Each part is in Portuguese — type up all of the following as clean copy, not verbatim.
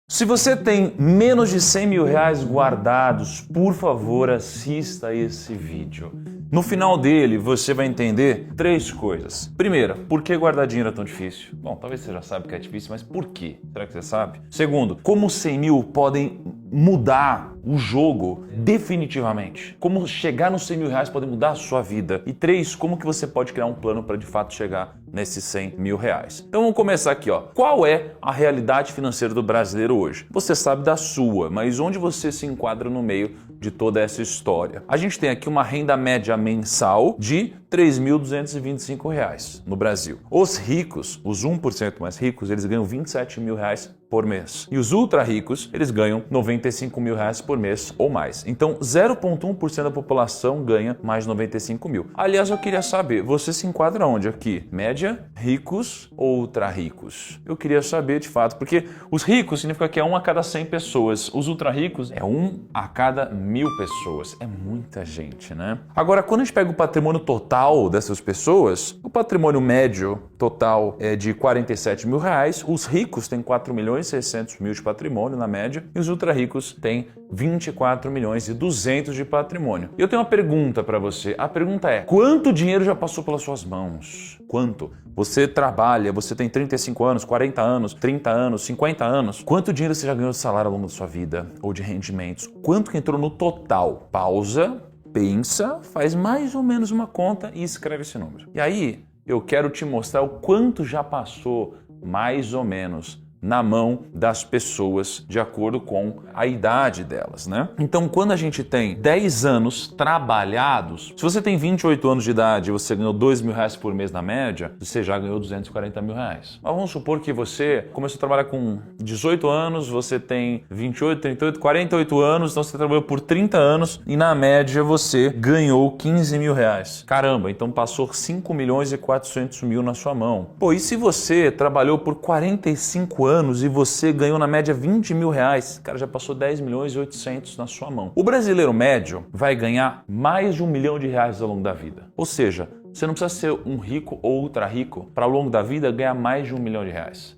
Se você tem menos de 100 mil reais guardados, por favor, assista esse vídeo. No final dele, você vai entender 3 coisas. Primeira, por que guardar dinheiro é tão difícil? Bom, talvez você já saiba que é difícil, mas por quê? Será que você sabe? Segundo, como 100 mil podem mudar o jogo definitivamente? Como chegar nos 100 mil reais pode mudar a sua vida? E 3, como que você pode criar um plano para de fato chegar nesses 100 mil reais? Então vamos começar aqui, ó. Qual é a realidade financeira do brasileiro hoje? Você sabe da sua, mas onde você se enquadra no meio de toda essa história? A gente tem aqui uma renda média mensal de R$ 3.225 no Brasil. Os ricos, os 1% mais ricos, eles ganham 27 mil reais por mês. E os ultra ricos, eles ganham 95 mil reais por mês ou mais. Então, 0,1% da população ganha mais de 95 mil. Aliás, eu queria saber, você se enquadra onde aqui? Média, ricos ou ultra ricos? Eu queria saber de fato, porque os ricos significa que é 1 a cada 100 pessoas. Os ultra ricos é 1 a cada 1.000 pessoas. É muita gente, né? Agora, quando a gente pega o patrimônio total dessas pessoas, o patrimônio médio total é de 47 mil reais. Os ricos têm 4 milhões e 600 mil de patrimônio na média e os ultra ricos têm 24 milhões e 200 de patrimônio. E eu tenho uma pergunta para você. A pergunta é: quanto dinheiro já passou pelas suas mãos? Quanto? Você trabalha, você tem 35 anos, 40 anos, 30 anos, 50 anos. Quanto dinheiro você já ganhou de salário ao longo da sua vida? Ou de rendimentos? Quanto que entrou no total? Pausa, pensa, faz mais ou menos uma conta e escreve esse número. E aí, eu quero te mostrar o quanto já passou, mais ou menos, na mão das pessoas de acordo com a idade delas, né? Então, quando a gente tem 10 anos trabalhados, se você tem 28 anos de idade e você ganhou 2 mil reais por mês na média, você já ganhou 240 mil reais. Mas vamos supor que você começou a trabalhar com 18 anos, você tem 28, 38, 48 anos, então você trabalhou por 30 anos e na média você ganhou 15 mil reais. Caramba, então passou 5 milhões e 400 mil na sua mão. Pô, e se você trabalhou por 45 anos e você ganhou na média 20 mil reais, cara, já passou 10 milhões e 800 na sua mão. O brasileiro médio vai ganhar mais de R$1 milhão ao longo da vida. Ou seja, você não precisa ser um rico ou ultra rico para ao longo da vida ganhar mais de R$1 milhão.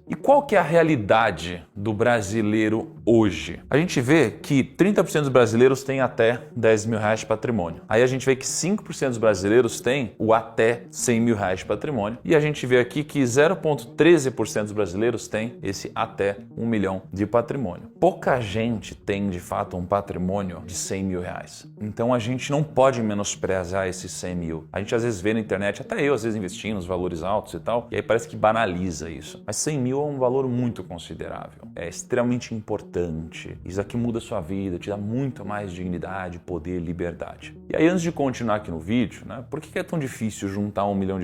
E qual que é a realidade do brasileiro hoje? A gente vê que 30% dos brasileiros têm até 10 mil reais de patrimônio. Aí a gente vê que 5% dos brasileiros têm o até 100 mil reais de patrimônio. E a gente vê aqui que 0,13% dos brasileiros têm esse até 1 milhão de patrimônio. Pouca gente tem de fato um patrimônio de 100 mil reais. Então a gente não pode menosprezar esses 100 mil. A gente às vezes vê na internet, até eu às vezes investindo nos valores altos e tal, e aí parece que banaliza isso. Mas 100 mil é um valor muito considerável, é extremamente importante. Isso aqui muda a sua vida, te dá muito mais dignidade, poder, liberdade. E aí, antes de continuar aqui no vídeo, né, por que é tão difícil juntar R$1 milhão?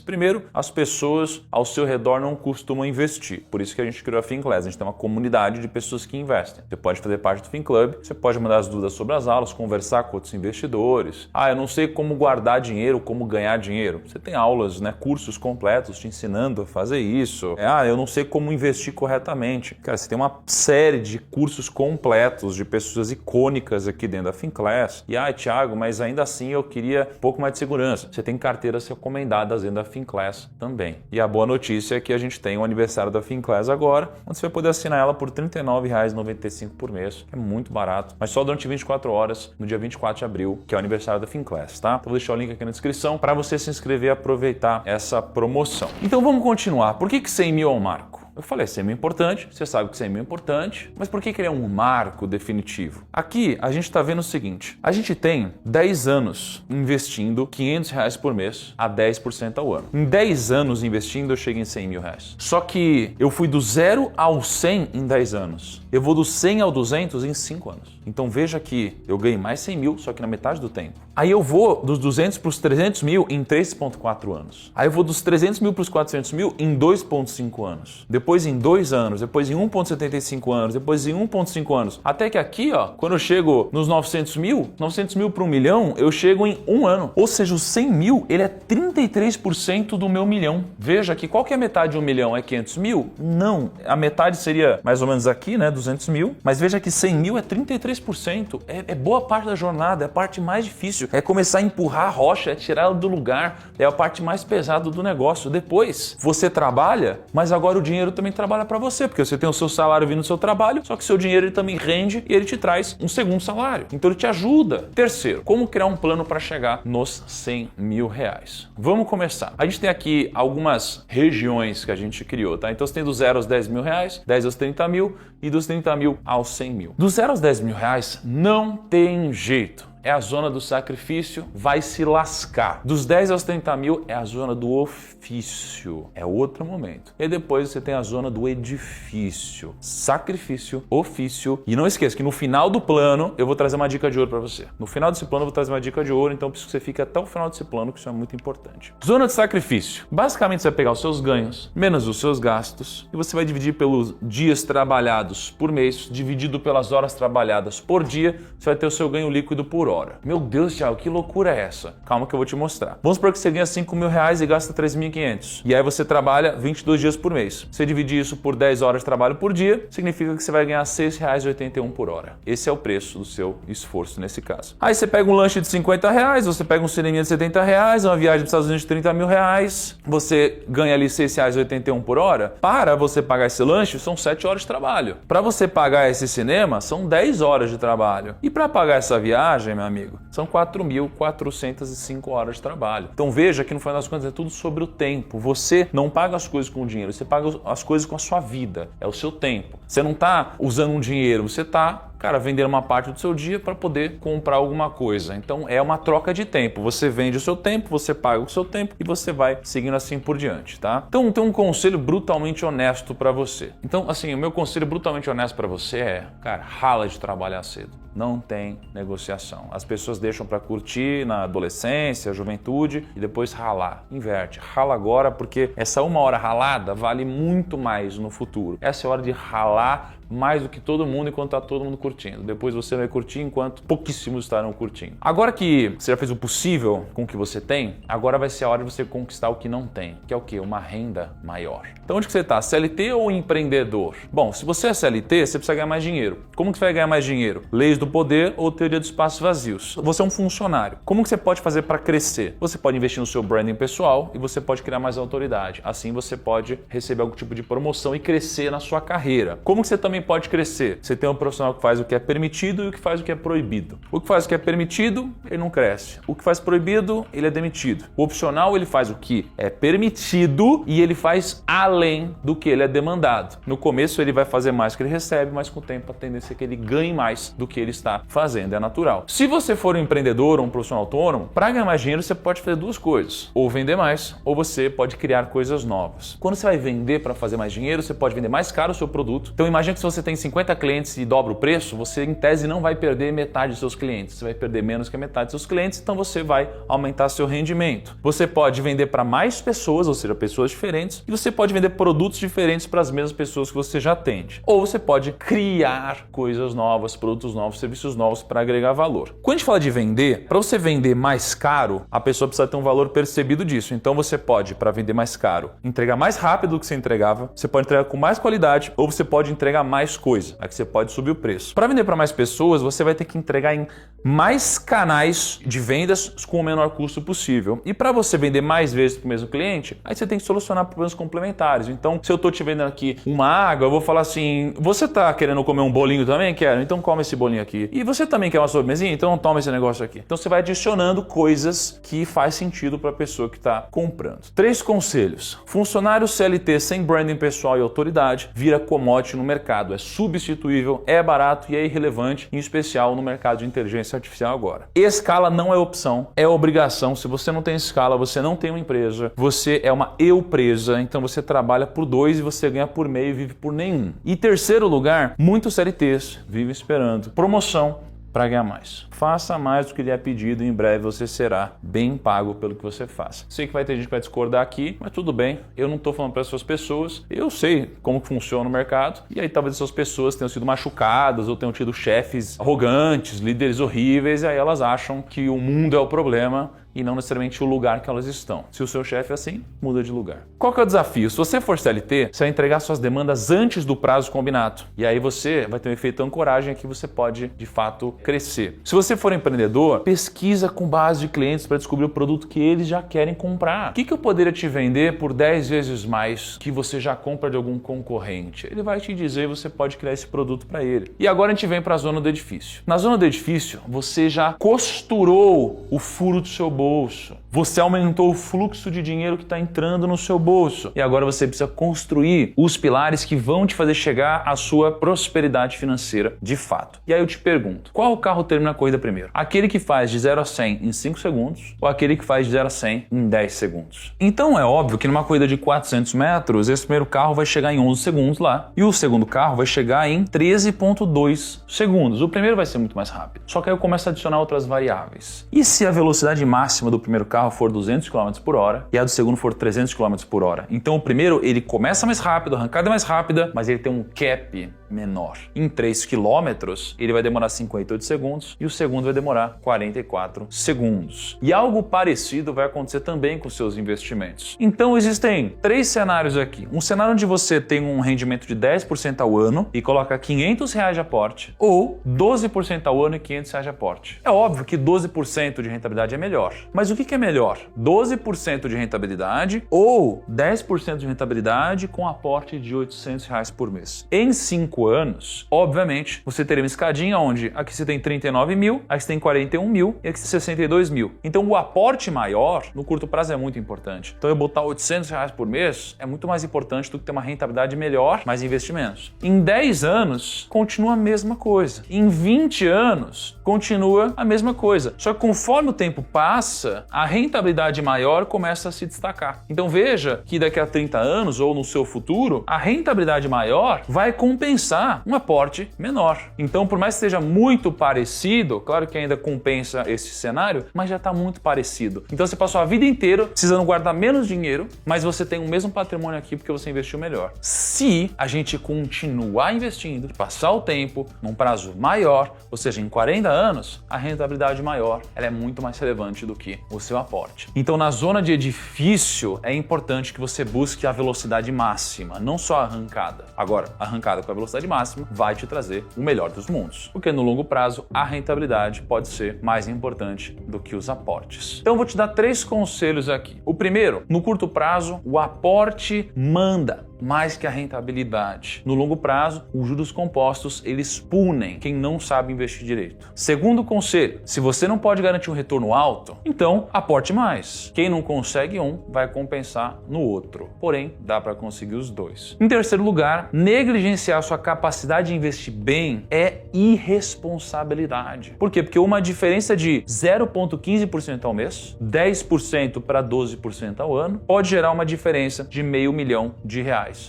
Primeiro, as pessoas ao seu redor não costumam investir. Por isso que a gente criou a FinClass. A gente tem uma comunidade de pessoas que investem. Você pode fazer parte do FinClub, você pode mandar as dúvidas sobre as aulas, conversar com outros investidores. Ah, eu não sei como guardar dinheiro, como ganhar dinheiro. Você tem aulas, né, cursos completos te ensinando a fazer isso. Ah, eu não sei como investir corretamente. Cara, você tem uma série de cursos completos de pessoas icônicas aqui dentro da FinClass. E, Thiago, mas ainda assim eu queria um pouco mais de segurança. Você tem carteiras recomendadas dentro da FinClass também. E a boa notícia é que a gente tem o aniversário da FinClass agora, onde você vai poder assinar ela por R$ 39,95 por mês. É muito barato, mas só durante 24 horas, no dia 24 de abril, que é o aniversário da FinClass, tá? Então vou deixar o link aqui na descrição para você se inscrever e aproveitar essa promoção. Então vamos continuar. Por que 100 mil é um marco? Eu falei, 100 mil é importante, você sabe que 100 mil é importante, mas por que ele é um marco definitivo? Aqui a gente está vendo o seguinte, a gente tem 10 anos investindo R$500 por mês a 10% ao ano. Em 10 anos investindo eu cheguei em 100 mil reais. Só que eu fui do 0 ao 100 em 10 anos. Eu vou do 100 ao 200 em 5 anos. Então veja que eu ganhei mais 100 mil, só que na metade do tempo. Aí eu vou dos 200 para os 300 mil em 3,4 anos. Aí eu vou dos 300 mil para os 400 mil em 2,5 anos. Depois em 2 anos, depois em 1,75 anos, depois em 1,5 anos. Até que aqui, ó, quando eu chego nos 900 mil para 1 milhão, eu chego em 1 ano. Ou seja, os 100 mil, ele é 33% do meu milhão. Veja que qual que é a metade de 1 milhão? É 500 mil? Não. A metade seria mais ou menos aqui, né, 200 mil. Mas veja que 100 mil é 33%. É boa parte da jornada, é a parte mais difícil. É começar a empurrar a rocha, é tirar ela do lugar. É a parte mais pesada do negócio. Depois, você trabalha, mas agora o dinheiro dinheiro também trabalha para você, porque você tem o seu salário vindo do seu trabalho, só que seu dinheiro ele também rende e ele te traz um segundo salário. Então ele te ajuda. Terceiro, como criar um plano para chegar nos 100 mil reais? Vamos começar. A gente tem aqui algumas regiões que a gente criou, tá? Então você tem do 0 aos 10 mil reais, 10 aos 30 mil e dos 30 mil aos 100 mil. Do 0 aos 10 mil reais não tem jeito. É a zona do sacrifício, vai se lascar. Dos 10 aos 30 mil é a zona do ofício, é outro momento. E depois você tem a zona do edifício, sacrifício, ofício. E não esqueça que no final do plano eu vou trazer uma dica de ouro para você. No final desse plano eu vou trazer uma dica de ouro, então preciso que você fique até o final desse plano, que isso é muito importante. Zona de sacrifício. Basicamente você vai pegar os seus ganhos, menos os seus gastos, e você vai dividir pelos dias trabalhados por mês, dividido pelas horas trabalhadas por dia, você vai ter o seu ganho líquido por hora. Meu Deus, Thiago, que loucura é essa? Calma que eu vou te mostrar. Vamos supor que você ganha 5 mil reais e gasta 3.500. E aí você trabalha 22 dias por mês. Você dividir isso por 10 horas de trabalho por dia, significa que você vai ganhar R$ 6,81 por hora. Esse é o preço do seu esforço nesse caso. Aí você pega um lanche de 50 reais, você pega um cineminha de 70 reais, uma viagem para os Estados Unidos de 30 mil reais, você ganha ali R$ 6,81 por hora. Para você pagar esse lanche, são 7 horas de trabalho. Para você pagar esse cinema, são 10 horas de trabalho. E para pagar essa viagem, meu amigo, são 4.405 horas de trabalho. Então veja que no final das contas é tudo sobre o tempo. Você não paga as coisas com dinheiro, você paga as coisas com a sua vida, é o seu tempo. Você não está usando um dinheiro, você está, vendendo uma parte do seu dia para poder comprar alguma coisa. Então é uma troca de tempo. Você vende o seu tempo, você paga o seu tempo e você vai seguindo assim por diante, tá? Então tem um conselho brutalmente honesto para você. Então, assim, o meu conselho brutalmente honesto para você é, rala de trabalhar cedo. Não tem negociação. As pessoas deixam para curtir na adolescência, juventude e depois ralar. Inverte. Rala agora porque essa 1 hora ralada vale muito mais no futuro. Essa é a hora de ralar mais do que todo mundo enquanto está todo mundo curtindo. Depois você vai curtir enquanto pouquíssimos estarão curtindo. Agora que você já fez o possível com o que você tem, agora vai ser a hora de você conquistar o que não tem, que é o quê? Uma renda maior. Então onde que você está? CLT ou empreendedor? Bom, se você é CLT, você precisa ganhar mais dinheiro. Como que você vai ganhar mais dinheiro? Leis do poder ou teoria dos espaços vazios. Você é um funcionário. Como que você pode fazer para crescer? Você pode investir no seu branding pessoal e você pode criar mais autoridade. Assim você pode receber algum tipo de promoção e crescer na sua carreira. Como que você também pode crescer? Você tem um profissional que faz o que é permitido e o que faz o que é proibido. O que faz o que é permitido, ele não cresce. O que faz proibido, ele é demitido. O opcional, ele faz o que é permitido e ele faz além do que ele é demandado. No começo ele vai fazer mais do que ele recebe, mas com o tempo a tendência é que ele ganhe mais do que ele está fazendo, é natural. Se você for um empreendedor ou um profissional autônomo, para ganhar mais dinheiro você pode fazer duas coisas, ou vender mais, ou você pode criar coisas novas. Quando você vai vender para fazer mais dinheiro, você pode vender mais caro o seu produto. Então imagine que se você tem 50 clientes e dobra o preço, você em tese não vai perder metade dos seus clientes, você vai perder menos que a metade dos seus clientes, então você vai aumentar seu rendimento. Você pode vender para mais pessoas, ou seja, pessoas diferentes, e você pode vender produtos diferentes para as mesmas pessoas que você já atende. Ou você pode criar coisas novas, produtos novos, serviços novos para agregar valor. Quando a gente fala de vender, para você vender mais caro, a pessoa precisa ter um valor percebido disso. Então você pode, para vender mais caro, entregar mais rápido do que você entregava, você pode entregar com mais qualidade, ou você pode entregar mais coisa. Aqui você pode subir o preço. Para vender para mais pessoas, você vai ter que entregar em mais canais de vendas com o menor custo possível. E para você vender mais vezes para o mesmo cliente, aí você tem que solucionar problemas complementares. Então, se eu estou te vendendo aqui uma água, eu vou falar assim, você está querendo comer um bolinho também? Quero. Então come esse bolinho aqui. E você também quer uma sobremesinha? Então toma esse negócio aqui. Então você vai adicionando coisas que faz sentido para a pessoa que está comprando. 3 conselhos. Funcionário CLT sem branding pessoal e autoridade vira commodity no mercado. É substituível, é barato e é irrelevante, em especial no mercado de inteligência artificial agora. Escala não é opção, é obrigação. Se você não tem escala, você não tem uma empresa, você é uma eu-presa, então você trabalha por 2 e você ganha por meio e vive por nenhum. E terceiro lugar, muitos CLTs vivem esperando promoção para ganhar mais. Faça mais do que lhe é pedido e em breve você será bem pago pelo que você faz. Sei que vai ter gente que vai discordar aqui, mas tudo bem. Eu não estou falando para essas pessoas. Eu sei como funciona o mercado e aí talvez essas pessoas tenham sido machucadas ou tenham tido chefes arrogantes, líderes horríveis e aí elas acham que o mundo é o problema e não necessariamente o lugar que elas estão. Se o seu chefe é assim, muda de lugar. Qual que é o desafio? Se você for CLT, você vai entregar suas demandas antes do prazo combinado. E aí você vai ter um efeito ancoragem que você pode, de fato, crescer. Se você for empreendedor, pesquisa com base de clientes para descobrir o produto que eles já querem comprar. O que eu poderia te vender por 10 vezes mais que você já compra de algum concorrente? Ele vai te dizer e você pode criar esse produto para ele. E agora a gente vem para a zona do edifício. Na zona do edifício, você já costurou o furo do seu bolso. Você aumentou o fluxo de dinheiro que está entrando no seu bolso. E agora você precisa construir os pilares que vão te fazer chegar à sua prosperidade financeira de fato. E aí eu te pergunto, qual carro termina a corrida primeiro? Aquele que faz de 0 a 100 em 5 segundos ou aquele que faz de 0 a 100 em 10 segundos? Então é óbvio que numa corrida de 400 metros, esse primeiro carro vai chegar em 11 segundos lá e o segundo carro vai chegar em 13,2 segundos. O primeiro vai ser muito mais rápido. Só que aí eu começo a adicionar outras variáveis. E se a velocidade máxima do primeiro carro for 200 km por hora e a do segundo for 300 km por hora? Então o primeiro, ele começa mais rápido, a arrancada é mais rápida, mas ele tem um cap menor. Em 3 km, ele vai demorar 58 segundos e o segundo vai demorar 44 segundos. E algo parecido vai acontecer também com seus investimentos. Então existem 3 cenários aqui. Um cenário onde você tem um rendimento de 10% ao ano e coloca R$500 de aporte, ou 12% ao ano e R$500 de aporte. É óbvio que 12% de rentabilidade é melhor. Mas o que é melhor? 12% de rentabilidade ou 10% de rentabilidade com aporte de R$800 por mês? Em 5 anos, obviamente, você teria uma escadinha onde aqui você tem 39 mil, aqui você tem 41 mil e aqui 62 mil. Então o aporte maior no curto prazo é muito importante. Então eu botar R$800 por mês é muito mais importante do que ter uma rentabilidade melhor, mais investimentos. Em 10 anos, continua a mesma coisa. Em 20 anos, continua a mesma coisa. Só que conforme o tempo passa, a rentabilidade maior começa a se destacar. Então veja que daqui a 30 anos ou no seu futuro, a rentabilidade maior vai compensar um aporte menor. Então, por mais que seja muito parecido, claro que ainda compensa esse cenário, mas já está muito parecido. Então você passou a vida inteira precisando guardar menos dinheiro, mas você tem o mesmo patrimônio aqui porque você investiu melhor. Se a gente continuar investindo, passar o tempo num prazo maior, ou seja, em 40 anos, a rentabilidade maior ela é muito mais relevante do que o seu aporte. Então, na zona de edifício, é importante que você busque a velocidade máxima, não só a arrancada. Agora, a arrancada com a velocidade máxima vai te trazer o melhor dos mundos, porque no longo prazo a rentabilidade pode ser mais importante do que os aportes. Então eu vou te dar 3 conselhos aqui. O primeiro, no curto prazo, o aporte manda mais que a rentabilidade. No longo prazo, os juros compostos, eles punem quem não sabe investir direito. Segundo conselho, se você não pode garantir um retorno alto, então aporte mais. Quem não consegue um, vai compensar no outro. Porém, dá para conseguir os dois. Em terceiro lugar, negligenciar sua capacidade de investir bem é irresponsabilidade. Por quê? Porque uma diferença de 0,15% ao mês, 10% para 12% ao ano, pode gerar uma diferença de R$500 milhão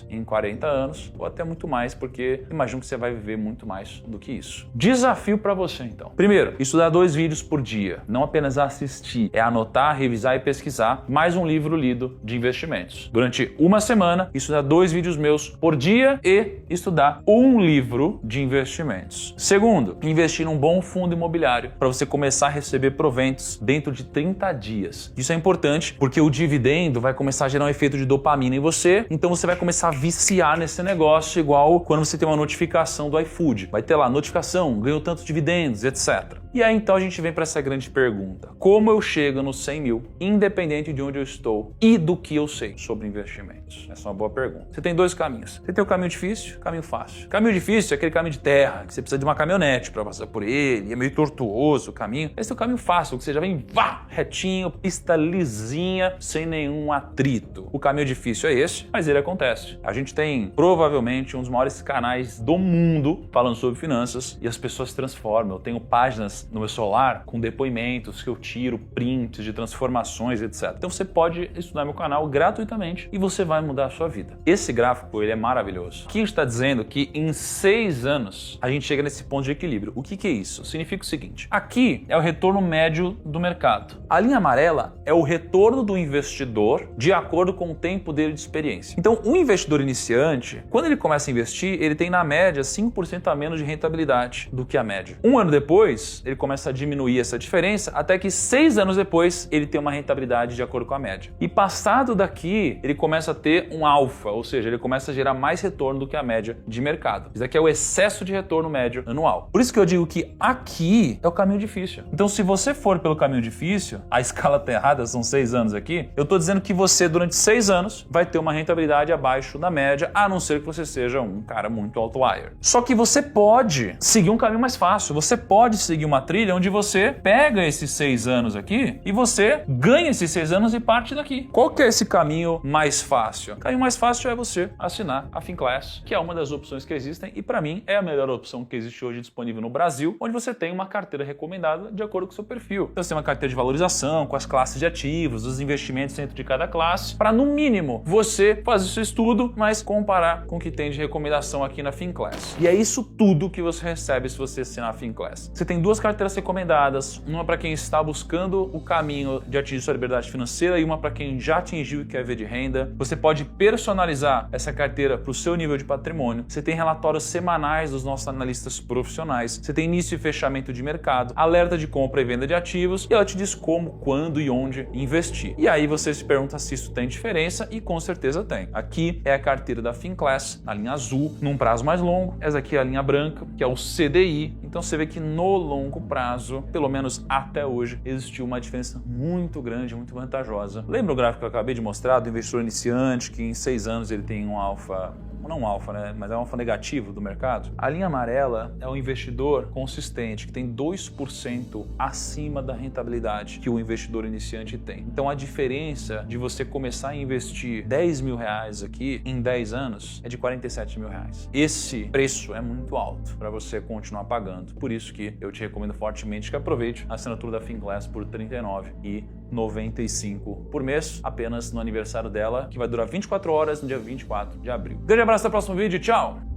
em 40 anos, ou até muito mais, porque imagino que você vai viver muito mais do que isso. Desafio para você, então. Primeiro, estudar 2 vídeos por dia. Não apenas assistir, é anotar, revisar e pesquisar mais um livro lido de investimentos. Durante uma semana, estudar 2 vídeos meus por dia e estudar um livro de investimentos. Segundo, investir num bom fundo imobiliário para você começar a receber proventos dentro de 30 dias. Isso é importante porque o dividendo vai começar a gerar um efeito de dopamina em você, então você vai começar a viciar nesse negócio, igual quando você tem uma notificação do iFood. Vai ter lá, notificação, ganhou tantos dividendos, etc. E aí então a gente vem para essa grande pergunta. Como eu chego nos 100 mil, independente de onde eu estou e do que eu sei sobre investimentos? Essa é uma boa pergunta. Você tem 2 caminhos. Você tem o caminho difícil e o caminho fácil. Caminho difícil é aquele caminho de terra, que você precisa de uma caminhonete para passar por ele, é meio tortuoso o caminho. Esse é o caminho fácil, que você já vem retinho, pista lisinha, sem nenhum atrito. O caminho difícil é esse, mas ele acontece. A gente tem provavelmente um dos maiores canais do mundo falando sobre finanças e as pessoas se transformam. Eu tenho páginas no meu celular com depoimentos que eu tiro, prints de transformações, etc. Então você pode estudar meu canal gratuitamente e você vai mudar a sua vida. Esse gráfico ele é maravilhoso. Aqui está dizendo que em 6 anos a gente chega nesse ponto de equilíbrio. O que é isso? Significa o seguinte: aqui é o retorno médio do mercado. A linha amarela é o retorno do investidor de acordo com o tempo dele de experiência. Então, o investidor iniciante, quando ele começa a investir, ele tem na média 5% a menos de rentabilidade do que a média. Um ano depois, ele ele começa a diminuir essa diferença até que 6 anos depois ele tem uma rentabilidade de acordo com a média. E passado daqui, ele começa a ter um alfa, ou seja, ele começa a gerar mais retorno do que a média de mercado. Isso aqui é o excesso de retorno médio anual. Por isso que eu digo que aqui é o caminho difícil. Então, se você for pelo caminho difícil, a escala tá errada, são 6 anos aqui, eu tô dizendo que você, durante 6 anos, vai ter uma rentabilidade abaixo da média, a não ser que você seja um cara muito outlier. Só que você pode seguir um caminho mais fácil, você pode seguir uma trilha onde você pega esses 6 anos aqui e você ganha esses 6 anos e parte daqui. Qual que é esse caminho mais fácil? O caminho mais fácil é você assinar a Finclass, que é uma das opções que existem e para mim é a melhor opção que existe hoje disponível no Brasil, onde você tem uma carteira recomendada de acordo com o seu perfil. Então você tem uma carteira de valorização, com as classes de ativos, os investimentos dentro de cada classe, para no mínimo você fazer o seu estudo, mas comparar com o que tem de recomendação aqui na Finclass. E é isso tudo que você recebe se você assinar a Finclass. Você tem 2 carteiras recomendadas, uma para quem está buscando o caminho de atingir sua liberdade financeira e uma para quem já atingiu e quer ver de renda. Você pode personalizar essa carteira para o seu nível de patrimônio. Você tem relatórios semanais dos nossos analistas profissionais. Você tem início e fechamento de mercado, alerta de compra e venda de ativos e ela te diz como, quando e onde investir. E aí você se pergunta se isso tem diferença e com certeza tem. Aqui é a carteira da Finclass, na linha azul, num prazo mais longo. Essa aqui é a linha branca, que é o CDI. Então você vê que no longo prazo, pelo menos até hoje, existiu uma diferença muito grande, muito vantajosa. Lembra o gráfico que eu acabei de mostrar do investidor iniciante, que em 6 anos ele tem um alfa, não um alfa, né? Mas é um alfa negativo do mercado? A linha amarela é um investidor consistente, que tem 2% acima da rentabilidade que o investidor iniciante tem. Então a diferença de você começar a investir 10 mil reais aqui em 10 anos é de 47 mil reais. Esse preço é muito alto para você continuar pagando. Por isso que eu te recomendo fortemente que aproveite a assinatura da Finclass por R$ 39,95 por mês, apenas no aniversário dela, que vai durar 24 horas no dia 24 de abril. Grande abraço, até o próximo vídeo, tchau!